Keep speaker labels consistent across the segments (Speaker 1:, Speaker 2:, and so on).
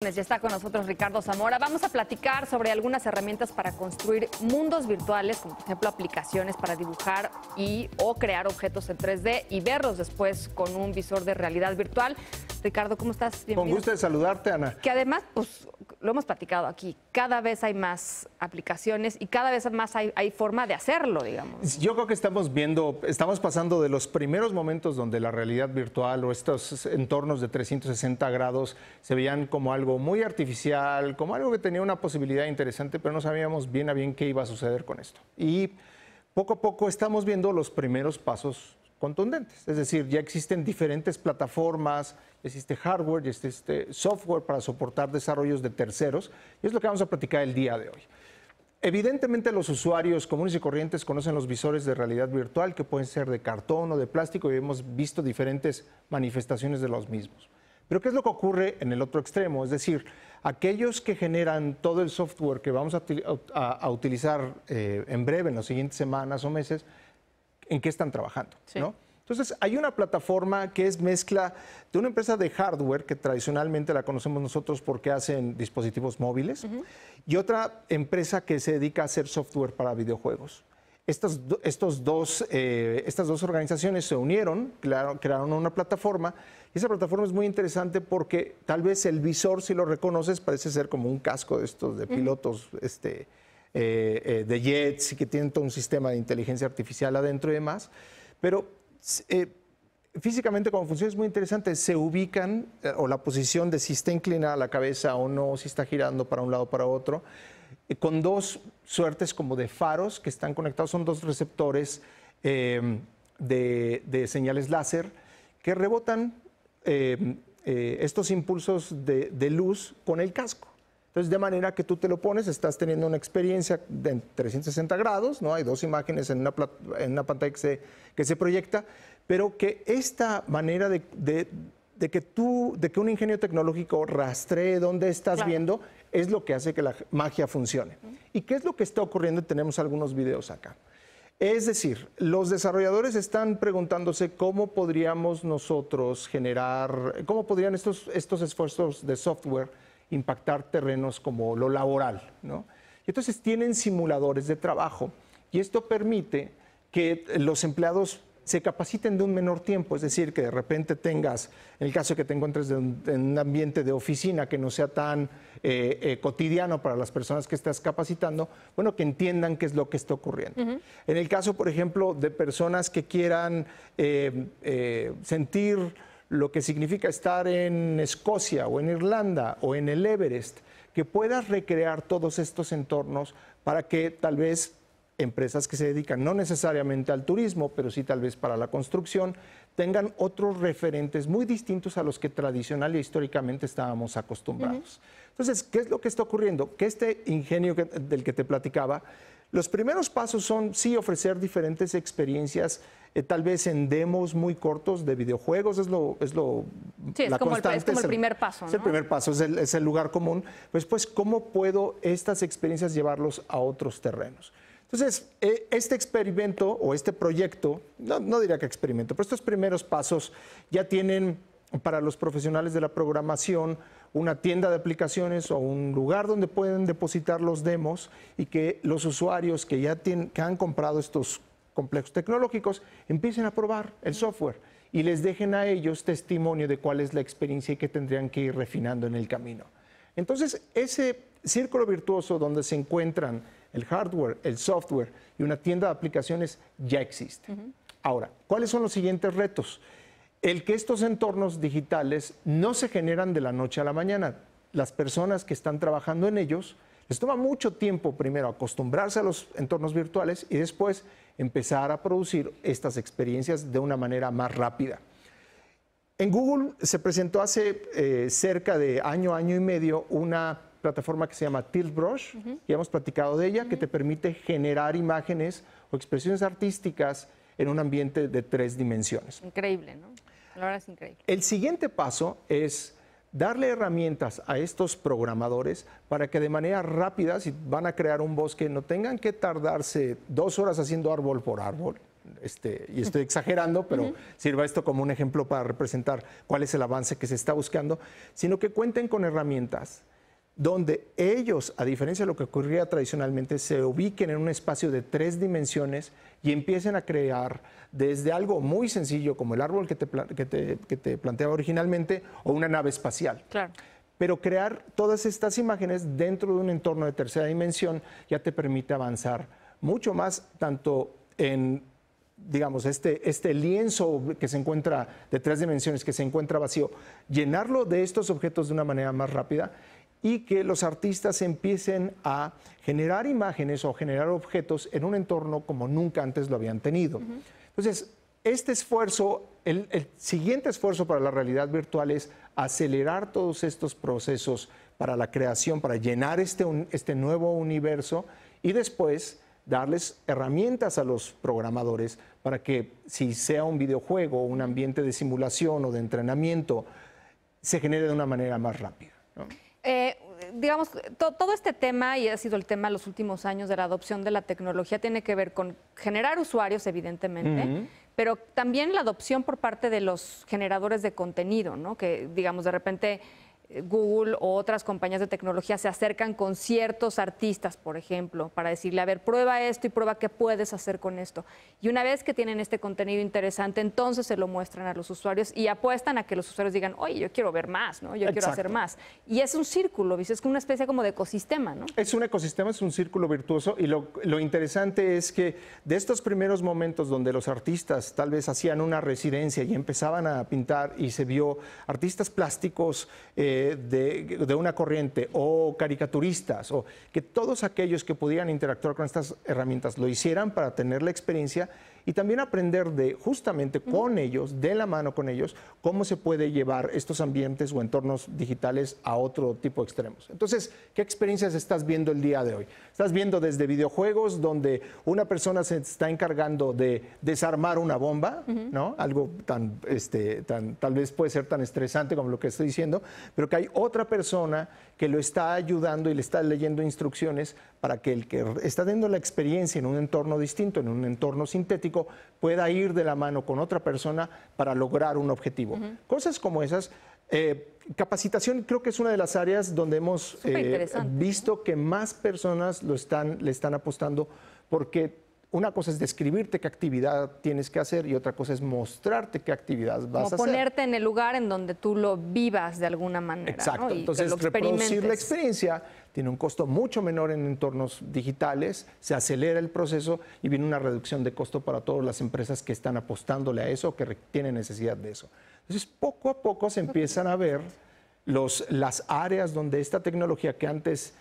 Speaker 1: Ya está con nosotros Ricardo Zamora. Vamos a platicar sobre algunas herramientas para construir mundos virtuales, como por ejemplo aplicaciones para dibujar o crear objetos en 3D y verlos después con un visor de realidad virtual. Ricardo, ¿cómo estás? Bienvenido.
Speaker 2: Con gusto de saludarte, Ana.
Speaker 1: Que además, pues lo hemos platicado aquí, cada vez hay más aplicaciones y cada vez más hay forma de hacerlo, digamos.
Speaker 2: Yo creo que estamos pasando de los primeros momentos donde la realidad virtual o estos entornos de 360 grados se veían como algo muy artificial, como algo que tenía una posibilidad interesante, pero no sabíamos bien a bien qué iba a suceder con esto. Y poco a poco estamos viendo los primeros pasos contundentes. Es decir, ya existen diferentes plataformas, existe hardware, ya existe software para soportar desarrollos de terceros, y es lo que vamos a platicar el día de hoy. Evidentemente los usuarios comunes y corrientes conocen los visores de realidad virtual, que pueden ser de cartón o de plástico, y hemos visto diferentes manifestaciones de los mismos. Pero ¿qué es lo que ocurre en el otro extremo? Es decir, aquellos que generan todo el software que vamos a utilizar en breve, en las siguientes semanas o meses, ¿en qué están trabajando? Sí. ¿No? Entonces, hay una plataforma que es mezcla de una empresa de hardware, que tradicionalmente la conocemos nosotros porque hacen dispositivos móviles, y otra empresa que se dedica a hacer software para videojuegos. Estas dos organizaciones se unieron, crearon una plataforma, y esa plataforma es muy interesante porque tal vez el visor, si lo reconoces, parece ser como un casco de estos de pilotos de jets, y que tienen todo un sistema de inteligencia artificial adentro y demás, pero físicamente como funciona es muy interesante. Se ubican, o la posición de si está inclinada la cabeza o no, si está girando para un lado o para otro, con dos suertes como de faros que están conectados, son dos receptores de señales láser que rebotan estos impulsos de luz con el casco. Entonces, de manera que tú te lo pones, estás teniendo una experiencia de 360 grados, ¿no? Hay dos imágenes en una pantalla que se proyecta, pero que esta manera de que un ingenio tecnológico rastree dónde estás viendo es lo que hace que la magia funcione. ¿Y qué es lo que está ocurriendo? Tenemos algunos videos acá. Es decir, los desarrolladores están preguntándose cómo podríamos nosotros cómo podrían estos esfuerzos de software impactar terrenos como lo laboral, ¿no? Y entonces tienen simuladores de trabajo, y esto permite que los empleados se capaciten de un menor tiempo, es decir, que de repente tengas, en el caso de que te encuentres en un ambiente de oficina que no sea tan cotidiano para las personas que estás capacitando, bueno, que entiendan qué es lo que está ocurriendo. En el caso, por ejemplo, de personas que quieran sentir lo que significa estar en Escocia o en Irlanda o en el Everest, que puedas recrear todos estos entornos para que tal vez empresas que se dedican no necesariamente al turismo, pero sí tal vez para la construcción, tengan otros referentes muy distintos a los que tradicional y históricamente estábamos acostumbrados. Entonces, ¿qué es lo que está ocurriendo? Que este ingenio del que te platicaba, los primeros pasos son sí ofrecer diferentes experiencias, tal vez en demos muy cortos de videojuegos, es como el primer paso, ¿no? Es el primer paso, es el lugar común. Pues, ¿cómo puedo estas experiencias llevarlos a otros terrenos? Entonces, este experimento o este proyecto, no diría que experimento, pero estos primeros pasos ya tienen para los profesionales de la programación una tienda de aplicaciones o un lugar donde pueden depositar los demos, y que los usuarios que han comprado estos complejos tecnológicos empiecen a probar el software y les dejen a ellos testimonio de cuál es la experiencia y que tendrían que ir refinando en el camino. Entonces, ese círculo virtuoso donde se encuentran el hardware, el software y una tienda de aplicaciones ya existe. Ahora, ¿cuáles son los siguientes retos? El que estos entornos digitales no se generan de la noche a la mañana. Las personas que están trabajando en ellos les toma mucho tiempo primero acostumbrarse a los entornos virtuales y después empezar a producir estas experiencias de una manera más rápida. En Google se presentó hace cerca de año y medio una plataforma que se llama Tilt Brush, ya hemos platicado de ella, que te permite generar imágenes o expresiones artísticas en un ambiente de 3 dimensiones.
Speaker 1: Increíble, ¿no? La verdad es increíble.
Speaker 2: El siguiente paso es darle herramientas a estos programadores para que de manera rápida, si van a crear un bosque, no tengan que tardarse 2 horas haciendo árbol por árbol, y estoy exagerando, pero sirva esto como un ejemplo para representar cuál es el avance que se está buscando, sino que cuenten con herramientas donde ellos, a diferencia de lo que ocurría tradicionalmente, se ubiquen en un espacio de 3 dimensiones y empiecen a crear desde algo muy sencillo como el árbol que te planteaba originalmente o una nave espacial.
Speaker 1: Claro.
Speaker 2: Pero crear todas estas imágenes dentro de un entorno de tercera dimensión ya te permite avanzar mucho más, tanto en, digamos, este lienzo que se encuentra de 3 dimensiones, que se encuentra vacío, llenarlo de estos objetos de una manera más rápida y que los artistas empiecen a generar imágenes o generar objetos en un entorno como nunca antes lo habían tenido. Entonces, este esfuerzo, el siguiente esfuerzo para la realidad virtual es acelerar todos estos procesos para la creación, para llenar este nuevo universo y después darles herramientas a los programadores para que, si sea un videojuego, un ambiente de simulación o de entrenamiento, se genere de una manera más rápida, ¿no?
Speaker 1: Digamos, todo este tema, y ha sido el tema de los últimos años de la adopción de la tecnología, tiene que ver con generar usuarios, evidentemente, pero también la adopción por parte de los generadores de contenido, ¿no? Que, digamos, de repente Google o otras compañías de tecnología se acercan con ciertos artistas, por ejemplo, para decirle, a ver, prueba esto y prueba qué puedes hacer con esto. Y una vez que tienen este contenido interesante, entonces se lo muestran a los usuarios y apuestan a que los usuarios digan, oye, yo quiero ver más, ¿no? Yo quiero hacer más. Y es un círculo, ¿viste? Es como una especie como de ecosistema, ¿no?
Speaker 2: Es un ecosistema, es un círculo virtuoso y lo interesante es que de estos primeros momentos donde los artistas tal vez hacían una residencia y empezaban a pintar y se vio artistas plásticos de una corriente o caricaturistas, o que todos aquellos que pudieran interactuar con estas herramientas lo hicieran para tener la experiencia y también aprender justamente con ellos, de la mano con ellos, cómo se puede llevar estos ambientes o entornos digitales a otro tipo de extremos. Entonces, ¿qué experiencias estás viendo el día de hoy? Estás viendo desde videojuegos donde una persona se está encargando de desarmar una bomba, ¿no? Algo tal vez puede ser tan estresante como lo que estoy diciendo, pero que hay otra persona que lo está ayudando y le está leyendo instrucciones para que el que está dando la experiencia en un entorno distinto, en un entorno sintético, pueda ir de la mano con otra persona para lograr un objetivo. Cosas como esas. Capacitación creo que es una de las áreas donde hemos visto que más personas le están apostando, porque una cosa es describirte qué actividad tienes que hacer y otra cosa es mostrarte qué actividad vas a hacer.
Speaker 1: Como ponerte en el lugar en donde tú lo vivas de alguna manera.
Speaker 2: Exacto.
Speaker 1: ¿no? Y
Speaker 2: entonces reproducir la experiencia tiene un costo mucho menor en entornos digitales, se acelera el proceso y viene una reducción de costo para todas las empresas que están apostándole a eso, que tienen necesidad de eso. Entonces, poco a poco se empiezan a ver las áreas donde esta tecnología que antes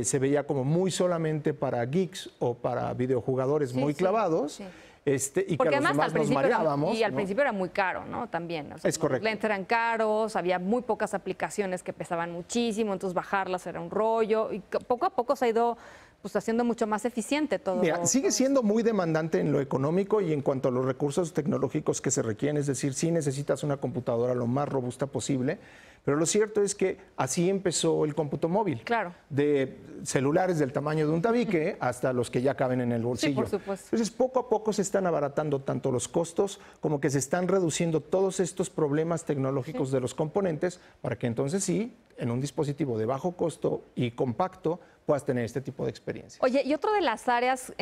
Speaker 2: se veía como muy solamente para geeks o para videojugadores muy clavados, y
Speaker 1: porque
Speaker 2: que a los
Speaker 1: además
Speaker 2: demás nos mareábamos.
Speaker 1: Y al principio era muy caro, ¿no? También. O sea,
Speaker 2: es correcto.
Speaker 1: Los lentes eran caros, había muy pocas aplicaciones que pesaban muchísimo, entonces bajarlas era un rollo. Y poco a poco se ha ido pues haciendo mucho más eficiente todo.
Speaker 2: Mira, sigue siendo muy demandante en lo económico y en cuanto a los recursos tecnológicos que se requieren, es decir, sí necesitas una computadora lo más robusta posible, pero lo cierto es que así empezó el cómputo móvil.
Speaker 1: Claro.
Speaker 2: De celulares del tamaño de un tabique hasta los que ya caben en el bolsillo.
Speaker 1: Sí, por supuesto.
Speaker 2: Entonces, poco a poco se están abaratando tanto los costos como que se están reduciendo todos estos problemas tecnológicos de los componentes para que entonces sí, en un dispositivo de bajo costo y compacto, puedas tener este tipo de experiencias.
Speaker 1: Oye, y otra de las áreas,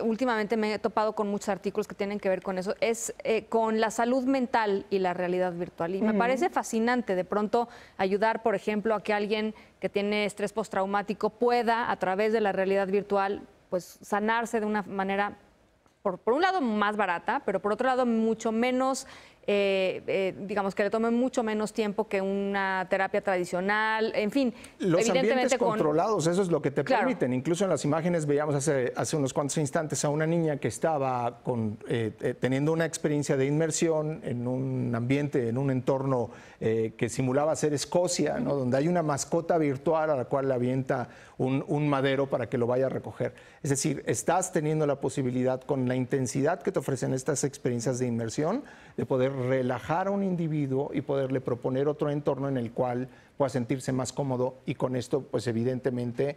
Speaker 1: últimamente me he topado con muchos artículos que tienen que ver con eso, es con la salud mental y la realidad virtual. Y me parece fascinante de pronto ayudar, por ejemplo, a que alguien que tiene estrés postraumático pueda, a través de la realidad virtual, pues sanarse de una manera, por un lado, más barata, pero por otro lado, mucho menos, digamos, que le tome mucho menos tiempo que una terapia tradicional, en fin.
Speaker 2: Los
Speaker 1: evidentemente
Speaker 2: ambientes controlados, eso es lo que te permiten. Incluso en las imágenes veíamos hace unos cuantos instantes a una niña que estaba teniendo una experiencia de inmersión en un ambiente, en un entorno que simulaba ser Escocia, ¿no? Donde hay una mascota virtual a la cual le avienta un madero para que lo vaya a recoger. Es decir, estás teniendo la posibilidad, con la intensidad que te ofrecen estas experiencias de inmersión, de poder relajar a un individuo y poderle proponer otro entorno en el cual pueda sentirse más cómodo y con esto, pues evidentemente,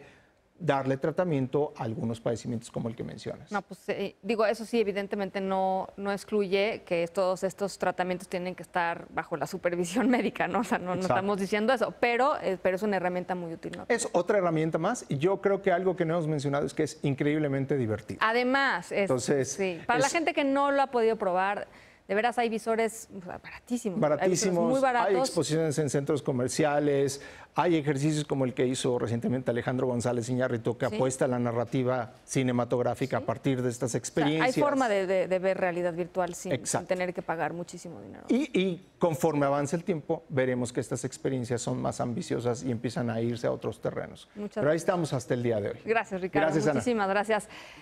Speaker 2: darle tratamiento a algunos padecimientos como el que mencionas.
Speaker 1: No, pues digo, eso sí, evidentemente no excluye que todos estos tratamientos tienen que estar bajo la supervisión médica, ¿no? O sea, no estamos diciendo eso, pero es una herramienta muy útil, ¿no?
Speaker 2: Es otra herramienta más y yo creo que algo que no hemos mencionado es que es increíblemente divertido.
Speaker 1: Además,
Speaker 2: Entonces,
Speaker 1: sí, para la gente que no lo ha podido probar, de veras hay visores baratísimos.
Speaker 2: Baratísimos,
Speaker 1: muy baratos.
Speaker 2: hay exposiciones en centros comerciales, hay ejercicios como el que hizo recientemente Alejandro González Iñárritu, que apuesta a la narrativa cinematográfica a partir de estas experiencias.
Speaker 1: O sea, hay forma de ver realidad virtual sin tener que pagar muchísimo dinero.
Speaker 2: Y conforme avance el tiempo, veremos que estas experiencias son más ambiciosas y empiezan a irse a otros terrenos. Pero ahí estamos hasta el día de hoy.
Speaker 1: Gracias, Ricardo.
Speaker 2: Gracias, Ana.
Speaker 1: Muchísimas gracias.